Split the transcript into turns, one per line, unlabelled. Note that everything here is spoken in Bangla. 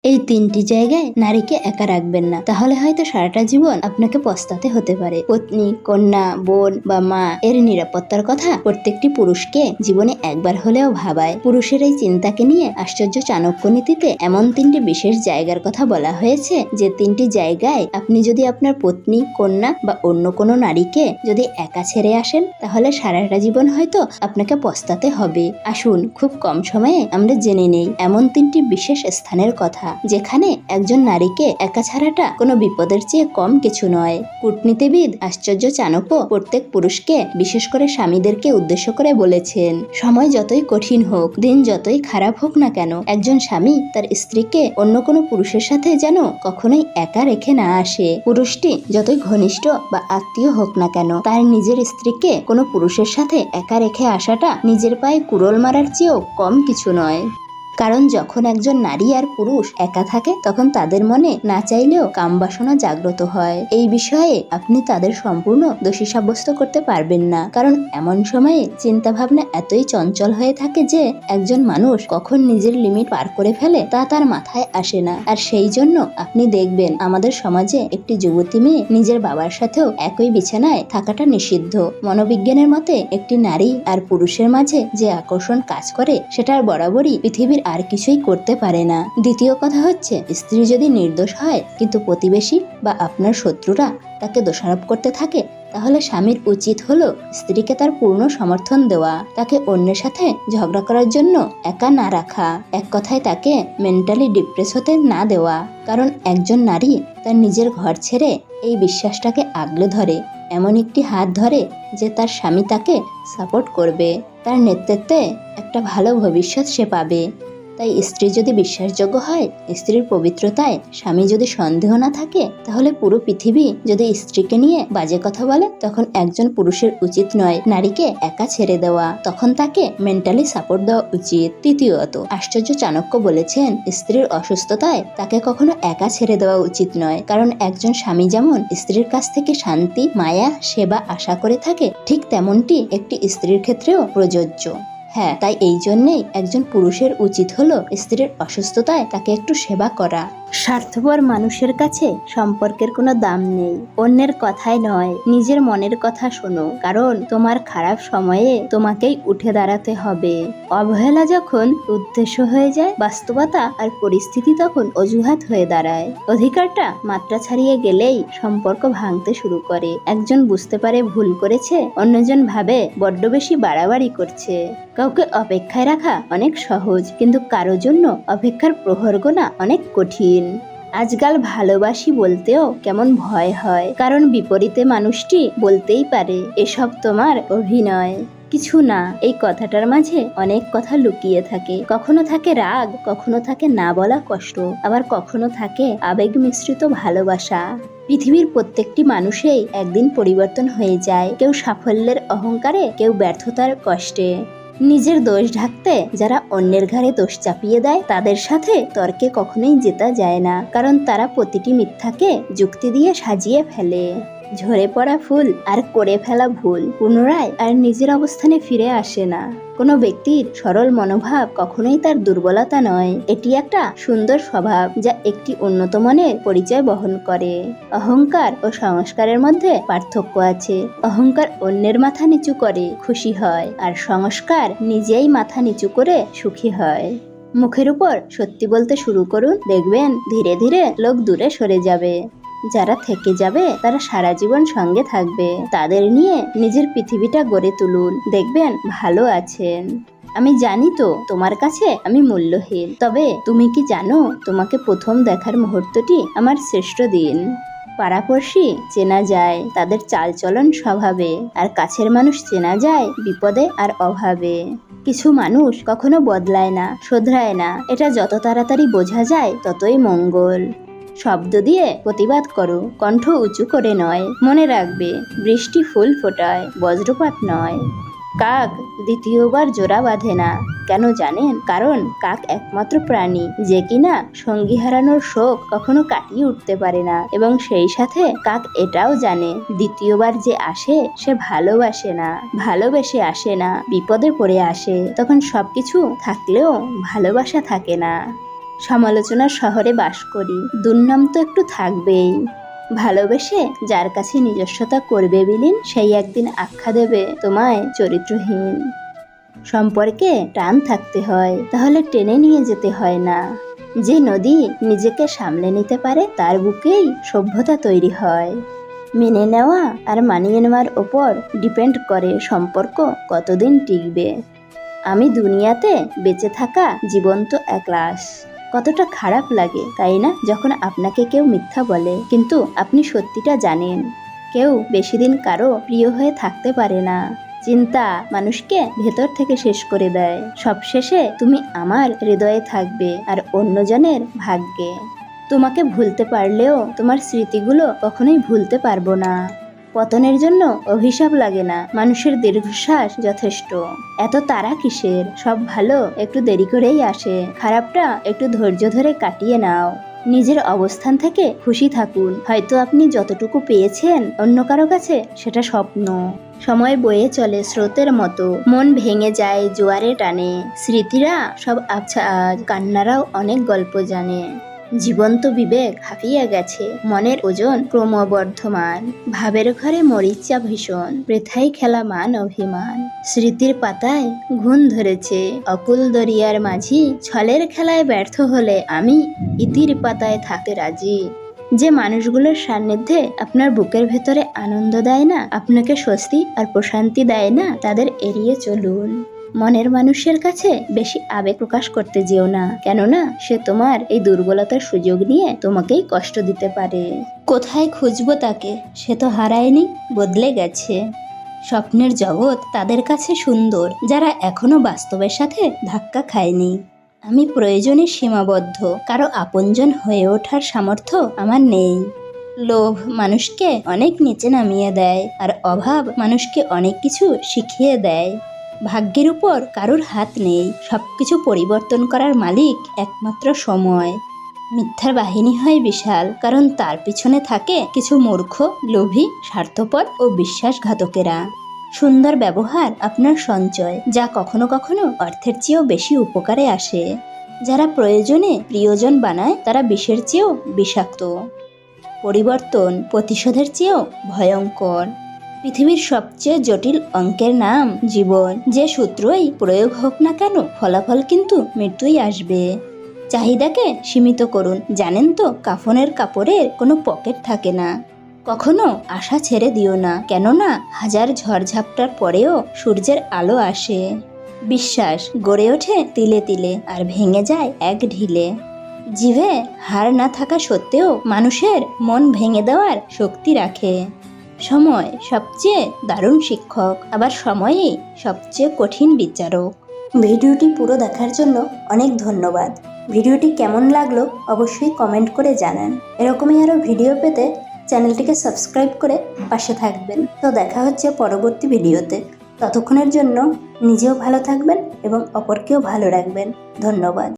এই তিনটি জায়গায় নারীকে একা রাখবেন না, তাহলে হয়তো সারাটা জীবন আপনাকে পস্তাতে হতে পারে। পত্নী, কন্যা, বোন বা মা এর নিরাপত্তার কথা প্রত্যেকটি পুরুষকে জীবনে একবার হলেও ভাবায়। পুরুষের এই চিন্তাকে নিয়ে আশ্চর্য চাণক্য নীতিতে এমন তিনটি বিশেষ জায়গার কথা বলা হয়েছে, যে তিনটি জায়গায় আপনি যদি আপনার পত্নী, কন্যা বা অন্য কোনো নারীকে যদি একা ছেড়ে আসেন, তাহলে সারাটা জীবন হয়তো আপনাকে পস্তাতে হবে। আসুন খুব কম সময়ে আমরা জেনে নেই এমন তিনটি বিশেষ স্থানের কথা, যেখানে একজন নারীকে একা ছাড়াটা কোনো বিপদের চেয়ে কম কিছু নয়। কূটনীতিবিদ আশ্চর্য চাণক্য প্রত্যেক পুরুষকে, বিশেষ করে স্বামীদেরকে উদ্দেশ্য করে বলেছেন, সময় যতই কঠিন হোক, দিন যতই খারাপ হোক না কেন, একজন স্বামী তার স্ত্রীকে অন্য কোনো পুরুষের সাথে যেন কখনোই একা রেখে না আসে। পুরুষটি যতই ঘনিষ্ঠ বা আত্মীয় হোক না কেন, তার নিজের স্ত্রীকে কোনো পুরুষের সাথে একা রেখে আসাটা নিজের পায়ে কুড়োল মারার চেয়েও কম কিছু নয়। কারণ যখন একজন নারী আর পুরুষ একা থাকে, তখন তাদের মনে না চাইলেও কামবাসনা জাগ্রত হয়। এই বিষয়ে আপনি তাদের সম্পূর্ণ দোষী সাব্যস্ত করতে পারবেন না, কারণ এমন সময়ে চিন্তা ভাবনা এতই চঞ্চল হয়ে থাকে যে একজন মানুষ কখন নিজের লিমিট পার করে ফেলে তা তার মাথায় আসে না। আর সেই জন্য আপনি দেখবেন আমাদের সমাজে একটি যুবতী মেয়ে নিজের বাবার সাথেও একই বিছানায় থাকাটা নিষিদ্ধ। মনোবিজ্ঞানের মতে একটি নারী আর পুরুষের মাঝে যে আকর্ষণ কাজ করে, সেটার বরাবরই পৃথিবীর আর কিছুই করতে পারে না। দ্বিতীয় কথা হচ্ছে, স্ত্রী যদি নির্দোষ হয় কিন্তু প্রতিবেশী বা আপনার শত্রুরা তাকে দোষারোপ করতে থাকে, তাহলে স্বামীর উচিত হলো স্ত্রীকে তার পূর্ণ সমর্থন দেওয়া, তাকে অন্যের সাথে ঝগড়া করার জন্য একা না রাখা, এক কথায় তাকে মেন্টালি ডিপ্রেস হতে না দেওয়া। কারণ একজন নারী তার নিজের ঘর ছেড়ে এই বিশ্বাসটাকে আগলে ধরে, এমন একটি হাত ধরে যে তার স্বামী তাকে সাপোর্ট করবে, তার নেতৃত্বে একটা ভালো ভবিষ্যৎ সে পাবে। তাই স্ত্রী যদি বিশ্বাসযোগ্য হয়, স্ত্রীর পবিত্রতায় স্বামী যদি সন্দেহ না থাকে, তাহলে পুরো পৃথিবী যদি স্ত্রীকে নিয়ে বাজে কথা বলে, তখন একজন পুরুষের উচিত নয় নারীকে একা ছেড়ে দেওয়া, তখন তাকে মেন্টালি সাপোর্ট দেওয়া উচিত। তৃতীয়ত, আশ্চর্য চাণক্য বলেছেন, স্ত্রীর অসুস্থতায় তাকে কখনো একা ছেড়ে দেওয়া উচিত নয়। কারণ একজন স্বামী যেমন স্ত্রীর কাছ থেকে শান্তি, মায়া, সেবা আশা করে থাকে, ঠিক তেমনটি একটি স্ত্রীর ক্ষেত্রেও প্রযোজ্য। হ্যাঁ, তাই এই জন্যেই একজন পুরুষের উচিত হলো স্ত্রীর অসুস্থতায় তাকে একটু সেবা করা। স্বার্থপর মানুষের কাছে সম্পর্কের কোনো দাম নেই। অন্যের কথায় নয়, নিজের মনের কথা শোনো, কারণ তোমার খারাপ সময়ে তোমাকেই উঠে দাঁড়াতে হবে। অবহেলা যখন উদ্দেশ্য হয়ে যায়, বাস্তবতা আর পরিস্থিতি তখন অজুহাত হয়ে দাঁড়ায়। অধিকারটা মাত্রা ছাড়িয়ে গেলেই সম্পর্ক ভাঙতে শুরু করে। একজন বুঝতে পারে ভুল করেছে, অন্যজন ভাবে বড্ড বেশি বাড়াবাড়ি করছে। কাউকে অপেক্ষায় রাখা অনেক সহজ, কিন্তু কারো জন্য অপেক্ষার প্রহর গোনা অনেক কঠিন। আজকাল ভালোবাসি বলতেও কেমন ভয় হয়, কারণ বিপরীতে মানুষটি বলতেই পারে, এসব তোমার অভিনয়, কিছু না। এই কথাটার মাঝে অনেক কথা লুকিয়ে থাকে। কখনো থাকে রাগ, কখনো থাকে না বলা কষ্ট, আবার কখনো থাকে আবেগ মিশ্রিত ভালোবাসা। পৃথিবীর প্রত্যেকটি মানুষই একদিন পরিবর্তন হয়ে যায়, কেউ সাফল্যের অহংকারে, কেউ ব্যর্থতার কষ্টে। নিজের দোষ ঢাকতে যারা অন্যের ঘাড়ে দোষ চাপিয়ে দেয়, তাদের সাথে তর্কে কখনোই জেতা যায় না, কারণ তারা প্রতিটি মিথ্যাকে যুক্তি দিয়ে সাজিয়ে ফেলে। ঝরে পড়া ফুল আর করে ফেলা ভুল পুনরায় আর নিজের অবস্থানে ফিরে আসে না। কোনো ব্যক্তির সরল মনোভাব কখনোই তার দুর্বলতা নয়, এটি একটা সুন্দর স্বভাব যা একটি উন্নত মনের পরিচয় বহন করে। অহংকার ও সংস্কারের মধ্যে পার্থক্য আছে। অহংকার অন্যের মাথা নিচু করে খুশি হয়, আর সংস্কার নিজেই মাথা নিচু করে সুখী হয়। মুখের উপর সত্যি বলতে শুরু করুন, দেখবেন ধীরে ধীরে লোক দূরে সরে যাবে। যারা থেকে যাবে তারা সারা জীবন সঙ্গে থাকবে। তাদের নিয়ে নিজের পৃথিবীটা গড়ে তুলুন, দেখবেন ভালো আছেন। আমি জানি তো তোমার কাছে আমি মূল্যহীন, তবে তুমি কি জানো তোমাকে প্রথম দেখার মুহূর্তটি আমার শ্রেষ্ঠ দিন। পাড়াপড়শি চেনা যায় তাদের চালচলন স্বভাবে, আর কাছের মানুষ চেনা যায় বিপদে আর অভাবে। কিছু মানুষ কখনো বদলায় না, শোধরায় না, এটা যত তাড়াতাড়ি বোঝা যায় ততই মঙ্গল। শব্দ দিয়ে প্রতিবাদ করো, কণ্ঠ উঁচু করে নয়। মনে রাখবে, বৃষ্টি ফুল ফোটায়, বজ্রপাত নয়। কাক দ্বিতীয়বার জোড়া বাঁধে না, কেন জানেন? কারণ কাক একমাত্র প্রাণী যে কিনা সঙ্গী হারানোর শোক কখনো কাটিয়ে উঠতে পারে না, এবং সেই সাথে কাক এটাও জানে, দ্বিতীয়বার যে আসে সে ভালোবাসে না, ভালোবেসে আসে না, বিপদে পড়ে আসে। তখন সবকিছু থাকলেও ভালোবাসা থাকে না। সমালোচনার শহরে বাস করি, দুর্নাম তো একটু থাকবেই। ভালোবেসে যার কাছে নিজস্বতা করবে বিলীন, সেই একদিন আখ্যা দেবে তোমায় চরিত্রহীন। সম্পর্কে টান থাকতে হয়, তাহলে টেনে নিয়ে যেতে হয় না। যে নদী নিজেকে সামলে নিতে পারে তার বুকেই সভ্যতা তৈরি হয়। মেনে নেওয়া আর মানিয়ে নেওয়ার ওপর ডিপেন্ড করে সম্পর্ক কতদিন টিকবে। আমি দুনিয়াতে বেঁচে থাকা জীবন্ত এক লাশ। কতটা খারাপ লাগে তাই না, যখন আপনাকে কেউ মিথ্যা বলে কিন্তু আপনি সত্যিটা জানেন। কেউ বেশি দিন কারো প্রিয় হয়ে থাকতে পারে না। চিন্তা মানুষকে ভেতর থেকে শেষ করে দেয়। সবশেষে তুমি আমার হৃদয়ে থাকবে আর অন্যজনের ভাগ্যে। তোমাকে ভুলতে পারলেও তোমার স্মৃতিগুলো কখনোই ভুলতে পারবো না। পতনের জন্য অভিশাপ লাগে না, মানুষের দীর্ঘশ্বাস যথেষ্ট। এত তাড়া কিসের? সব ভালো একটু দেরি করেই আসে। খারাপটা একটু ধৈর্য ধরে কাটিয়ে নাও। নিজের অবস্থান থেকে খুশি থাকুন। হয়তো আপনি যতটুকু পেয়েছেন অন্য কারো কাছে সেটা স্বপ্ন। সময় বয়ে চলে স্রোতের মতো, মন ভেঙে যায় জোয়ারে টানে। স্মৃতিরা সব আবছা আজ, কান্নারাও অনেক গল্প জানে। জীবন্ত বিবেক হাঁপিয়ে গেছে, মনের ওজন ক্রমবর্ধমান। ভাবের ঘরে মরিচা ভীষণ, বৃথায় খেলা মান অভিমান। স্মৃতির পাতায় ঘুণ ধরেছে, অকুল দরিয়ার মাঝি। ছলের খেলায় ব্যর্থ হলে আমি ইতির পাতায় থাকতে রাজি। যে মানুষগুলোর সান্নিধ্যে আপনার বুকের ভেতরে আনন্দ দেয় না, আপনাকে স্বস্তি আর প্রশান্তি দেয় না, তাদের এড়িয়ে চলুন। মনের মানুষের কাছে বেশি আবেগ প্রকাশ করতে যেও না, কেননা সে তোমার এই দুর্বলতার সুযোগ নিয়ে তোমাকেই কষ্ট দিতে পারে। কোথায় খুঁজবো তাকে? সে তো হারায়নি, বদলে গেছে। স্বপ্নের জগৎ তাদের কাছে সুন্দর যারা এখনো বাস্তবের সাথে ধাক্কা খায়নি। আমি প্রয়োজনে সীমাবদ্ধ, কারো আপনজন হয়ে ওঠার সামর্থ্য আমার নেই। লোভ মানুষকে অনেক নিচে নামিয়ে দেয়, আর অভাব মানুষকে অনেক কিছু শিখিয়ে দেয়। ভাগ্যের উপর কারোর হাত নেই, সবকিছু পরিবর্তন করার মালিক একমাত্র সময়। মিথ্যার বাহিনী হয় বিশাল, কারণ তার পিছনে থাকে কিছু মূর্খ, লোভী, স্বার্থপর ও বিশ্বাসঘাতকেরা। সুন্দর ব্যবহার আপনার সঞ্চয়, যা কখনো কখনো অর্থের চেয়েও বেশি উপকারে আসে। যারা প্রয়োজনে প্রিয়জন বানায় তারা বিষের চেয়েও বিষাক্ত। পরিবর্তন প্রতিশোধের চেয়েও ভয়ঙ্কর। পৃথিবীর সবচেয়ে জটিল অঙ্কের নাম জীবন। যে সূত্রই প্রয়োগ হোক না কেন, ফলাফল কিন্তু মৃত্যুই আসবে। চাহিদাকে সীমিত করুন। জানেন তো, কাফনের কাপড়ের কোনো পকেট থাকে না। কখনো আশা ছেড়ে দিও না, কেননা হাজার ঝড়ঝাপটার পরেও সূর্যের আলো আসে। বিশ্বাস গড়ে ওঠে তিলে তিলে আর ভেঙে যায় এক ঢিলে। জিভে হার না থাকা সত্ত্বেও মানুষের মন ভেঙে দেওয়ার শক্তি রাখে। সময় সবচেয়ে দারুণ শিক্ষক, আবার সময়ই সবচেয়ে কঠিন বিচারক। ভিডিওটি পুরো দেখার জন্য অনেক ধন্যবাদ। ভিডিওটি কেমন লাগলো অবশ্যই কমেন্ট করে জানান। এরকমই আরও ভিডিও পেতে চ্যানেলটিকে সাবস্ক্রাইব করে পাশে থাকবেন। তো দেখা হচ্ছে পরবর্তী ভিডিওতে। ততক্ষণের জন্য নিজেও ভালো থাকবেন এবং অপরকেও ভালো রাখবেন। ধন্যবাদ।